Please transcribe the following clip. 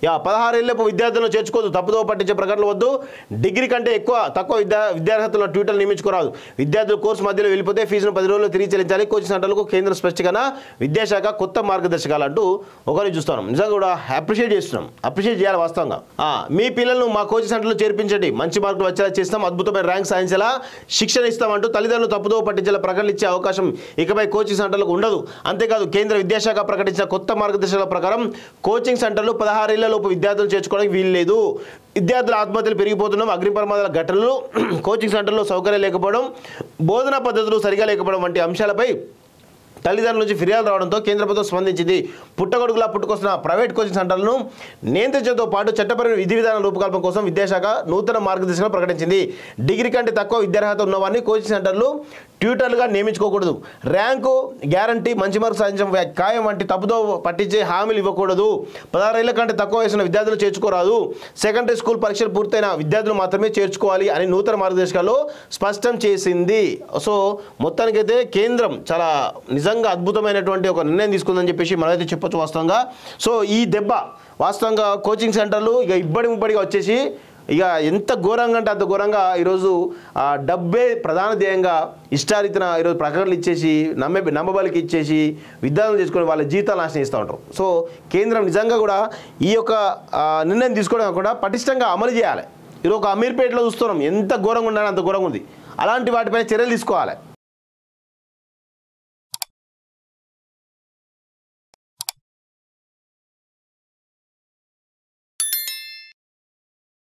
16 ఏళ్లపు విద్యార్థులను చేర్చుకోవద్దు, తప్పుదో పట్టించే ప్రకటనలు వద్దు, డిగ్రీ కంటే తక్కువ విద్యార్హతలను ట్యూటర్లు నియమించుకోరాదు, విద్యార్థులు కోర్సు మధ్యలో వెళ్ళిపోతే ఫీజును 10 రోజుల్లో తిరిగి చెల్లించాలి, కోచింగ్ సెంటర్లకు కేంద్ర స్పష్టీకరణ, విద్యాశాఖ కొత్త మార్గదర్శకాలు అంటూ ఒకరిని చూస్తున్నాం. నిజంగా కూడా అప్రిషియేట్ చేయాలి వాస్తవంగా. మీ పిల్లలను మా కోచింగ్ సెంటర్లో చేర్పించండి, మంచి మార్కులు వచ్చేలా చేస్తాం, అద్భుతమైన ర్యాంక్ సాధించేలా శిక్షణ ఇస్తామంటూ తల్లిదండ్రులు తప్పుదో పట్టించేలా ప్రకటనలు ఇచ్చే అవకాశం ఇకపై కోచింగ్ సెంటర్లకు ఉండదు. అంతేకాదు కేంద్ర విద్యాశాఖ ప్రకటించిన కొత్త మార్గదర్శకాల ప్రకారం కోచింగ్ సెంటర్లు 16 ఏళ్లలోపు విద్యార్థులు చేర్చుకోవడానికి వీల్లేదు. విద్యార్థుల ఆత్మహత్యలు పెరిగిపోతున్నాం, అగ్ని ప్రమాదాల ఘటనలు, కోచింగ్ సెంటర్లో సౌకర్యం లేకపోవడం, బోధనా పద్ధతులు సరిగా లేకపోవడం వంటి అంశాలపై తల్లిదండ్రుల నుంచి ఫిర్యాదు రావడంతో కేంద్ర ప్రభుత్వం స్పందించింది. పుట్టగొడుగులా పుట్టుకొస్తున్న ప్రైవేట్ కోచింగ్ సెంటర్లను నియంత్రించడంతో పాటు చట్టపరమైన విధి విధానం రూపకల్పన కోసం విద్యాశాఖ నూతన మార్గదర్శకాలు ప్రకటించింది. డిగ్రీ కంటే తక్కువ విద్యార్హత ఉన్నవారిని కోచింగ్ సెంటర్లు ట్యూటర్లుగా నియమించుకోకూడదు, ర్యాంకు గ్యారంటీ, మంచి మార్కు సాధించడం ఖాయం వంటి తప్పుదో పట్టించే హామీలు ఇవ్వకూడదు, 16 ఏళ్ల కంటే తక్కువ వయసున్న విద్యార్థులు చేర్చుకోరాదు, సెకండరీ స్కూల్ పరీక్షలు పూర్తయిన విద్యార్థులు మాత్రమే చేర్చుకోవాలి అని నూతన మార్గదర్శకాల్లో స్పష్టం చేసింది. సో మొత్తానికైతే కేంద్రం చాలా నిజంగా అద్భుతమైనటువంటి ఒక నిర్ణయం తీసుకుందని చెప్పేసి మనమైతే చెప్పొచ్చు వాస్తవంగా. సో ఈ దెబ్బ వాస్తవంగా కోచింగ్ సెంటర్లు ఇక ఇబ్బడిగా వచ్చేసి ఇక ఎంత ఘోరంగా అంటే అంత ఘోరంగా ఈరోజు డబ్బే ప్రధాన ధ్యేయంగా ఇష్టారీతిన ఈరోజు ప్రకటనలు ఇచ్చేసి నమ్మబలికి ఇచ్చేసి విద్యార్థులు చేసుకుని వాళ్ళ జీవితాలు నాశనం ఇస్తూ ఉంటారు. సో కేంద్రం నిజంగా కూడా ఈ యొక్క నిర్ణయం తీసుకోవడం కాకుండా పటిష్టంగా అమలు చేయాలి. ఈరోజు ఒక అమీర్పేటలో చూస్తున్నాం, ఎంత ఘోరంగా ఉండాలని అంత ఘోరంగా ఉంది. అలాంటి వాటిపైన చర్యలు తీసుకోవాలి.